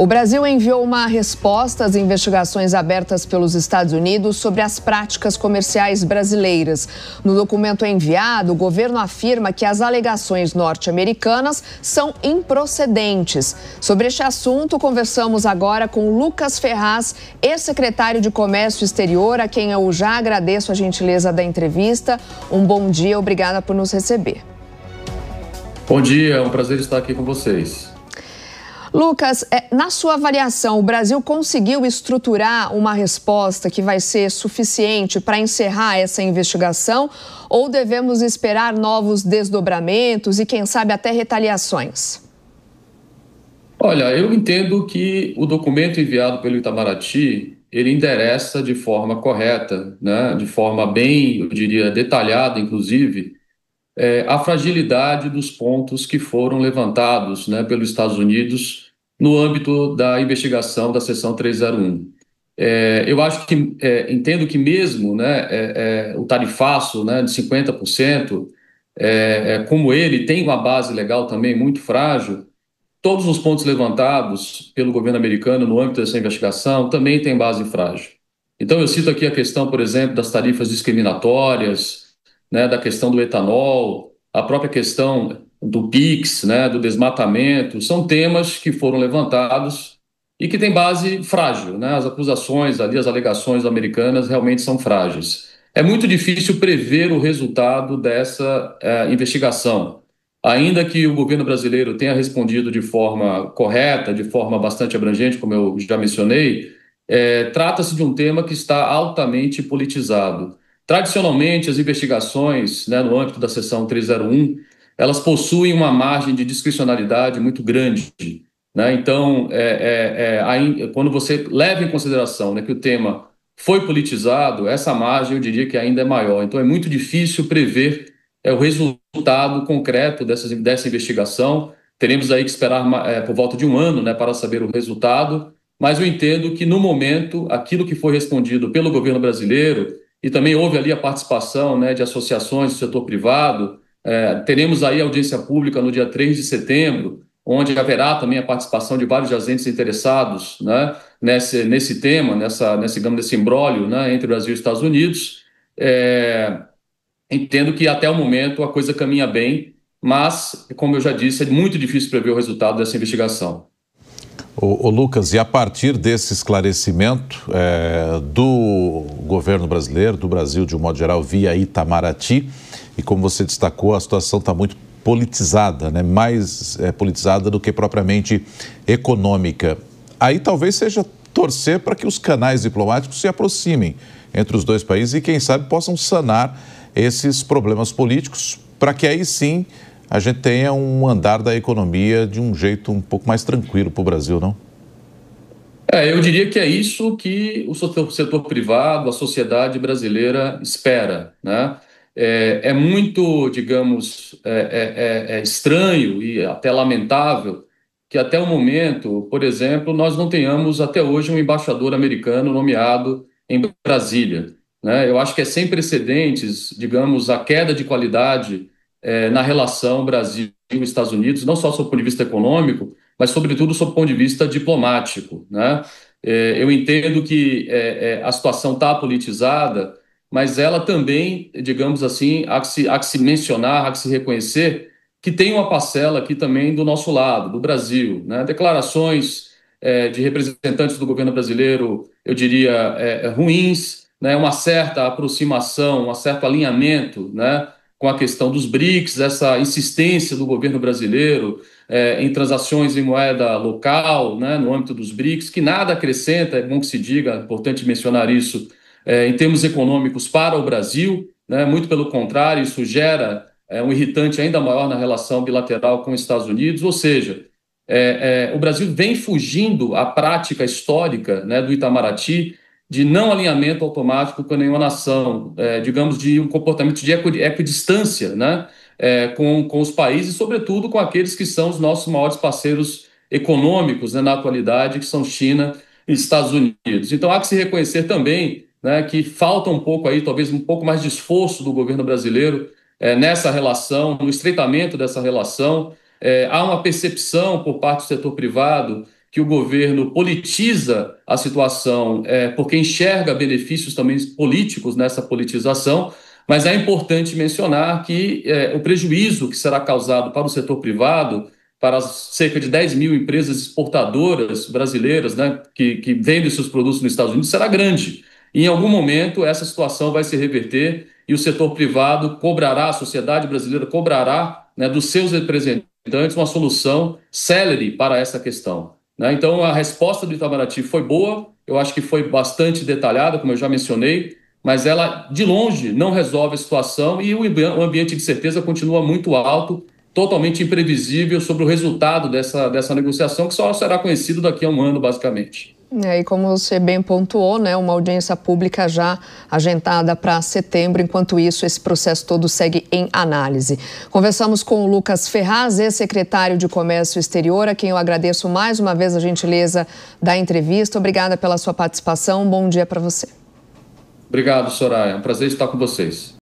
O Brasil enviou uma resposta às investigações abertas pelos Estados Unidos sobre as práticas comerciais brasileiras. No documento enviado, o governo afirma que as alegações norte-americanas são improcedentes. Sobre este assunto, conversamos agora com Lucas Ferraz, ex-secretário de Comércio Exterior, a quem eu já agradeço a gentileza da entrevista. Um bom dia, obrigada por nos receber. Bom dia, é um prazer estar aqui com vocês. Lucas, na sua avaliação, o Brasil conseguiu estruturar uma resposta que vai ser suficiente para encerrar essa investigação ou devemos esperar novos desdobramentos e, quem sabe, até retaliações? Olha, eu entendo que o documento enviado pelo Itamaraty, ele endereça de forma correta, né, de forma bem, eu diria, detalhada, inclusive, a fragilidade dos pontos que foram levantados, né, pelos Estados Unidos no âmbito da investigação da seção 301. Eu acho que, entendo que mesmo, né, o tarifaço, né, de 50%, como ele tem uma base legal também muito frágil, todos os pontos levantados pelo governo americano no âmbito dessa investigação também têm base frágil. Então, eu cito aqui a questão, por exemplo, das tarifas discriminatórias, né, da questão do etanol, a própria questão do PIX, né, do desmatamento, são temas que foram levantados e que têm base frágil, né? As acusações ali, as alegações americanas realmente são frágeis. É muito difícil prever o resultado dessa investigação. Ainda que o governo brasileiro tenha respondido de forma correta, de forma bastante abrangente, como eu já mencionei, trata-se de um tema que está altamente politizado. Tradicionalmente, as investigações, né, no âmbito da seção 301, elas possuem uma margem de discricionalidade muito grande, né? Então, quando você leva em consideração, né, que o tema foi politizado, essa margem eu diria que ainda é maior. Então, é muito difícil prever o resultado concreto dessa investigação. Teremos aí que esperar por volta de um ano, né, para saber o resultado, mas eu entendo que, no momento, aquilo que foi respondido pelo governo brasileiro, e também houve ali a participação, né, de associações do setor privado. Teremos aí audiência pública no dia 3 de setembro, onde haverá também a participação de vários agentes interessados, né, nesse tema, nesse imbróglio, né, entre Brasil e Estados Unidos. Entendo que até o momento a coisa caminha bem, mas, como eu já disse, é muito difícil prever o resultado dessa investigação. Ô Lucas, e a partir desse esclarecimento do governo brasileiro, do Brasil de um modo geral, via Itamaraty, e como você destacou, a situação está muito politizada, né? Mais politizada do que propriamente econômica. Aí talvez seja torcer para que os canais diplomáticos se aproximem entre os dois países e, quem sabe, possam sanar esses problemas políticos, para que aí sim a gente tenha um andar da economia de um jeito um pouco mais tranquilo para o Brasil, não? Eu diria que é isso que o setor privado, a sociedade brasileira espera, né? É muito, digamos, estranho e até lamentável que até o momento, por exemplo, nós não tenhamos até hoje um embaixador americano nomeado em Brasília, né? Eu acho que é sem precedentes, digamos, a queda de qualidade na relação Brasil e Estados Unidos, não só sob o ponto de vista econômico, mas, sobretudo, sob o ponto de vista diplomático, né? Eu entendo que a situação está politizada, mas ela também, digamos assim, há que se mencionar, há que se reconhecer que tem uma parcela aqui também do nosso lado, do Brasil, né? Declarações de representantes do governo brasileiro, eu diria, ruins, né? Uma certa aproximação, um certo alinhamento, né, com a questão dos BRICS, essa insistência do governo brasileiro em transações em moeda local, né, no âmbito dos BRICS, que nada acrescenta, é bom que se diga, é importante mencionar isso, em termos econômicos para o Brasil, né, muito pelo contrário, isso gera um irritante ainda maior na relação bilateral com os Estados Unidos, ou seja, o Brasil vem fugindo à prática histórica, né, do Itamaraty, de não alinhamento automático com nenhuma nação, digamos, de um comportamento de equidistância, né, com os países, sobretudo com aqueles que são os nossos maiores parceiros econômicos, né, na atualidade, que são China e Estados Unidos. Então, há que se reconhecer também, né, que falta um pouco aí, talvez um pouco mais de esforço do governo brasileiro nessa relação, no estreitamento dessa relação. Há uma percepção por parte do setor privado que o governo politiza a situação, porque enxerga benefícios também políticos nessa politização, mas é importante mencionar que o prejuízo que será causado para o setor privado, para as cerca de 10 mil empresas exportadoras brasileiras, né, que vendem seus produtos nos Estados Unidos, será grande. E em algum momento essa situação vai se reverter e o setor privado cobrará, a sociedade brasileira cobrará, né, dos seus representantes uma solução célere para essa questão. Né? Então a resposta do Itamaraty foi boa, eu acho que foi bastante detalhada, como eu já mencionei, mas ela de longe não resolve a situação e o ambiente de certeza continua muito alto, totalmente imprevisível sobre o resultado dessa negociação, que só será conhecido daqui a um ano, basicamente. E como você bem pontuou, né, uma audiência pública já agendada para setembro, enquanto isso esse processo todo segue em análise. Conversamos com o Lucas Ferraz, ex-secretário de Comércio Exterior, a quem eu agradeço mais uma vez a gentileza da entrevista. Obrigada pela sua participação, bom dia para você. Obrigado, Soraya, é um prazer estar com vocês.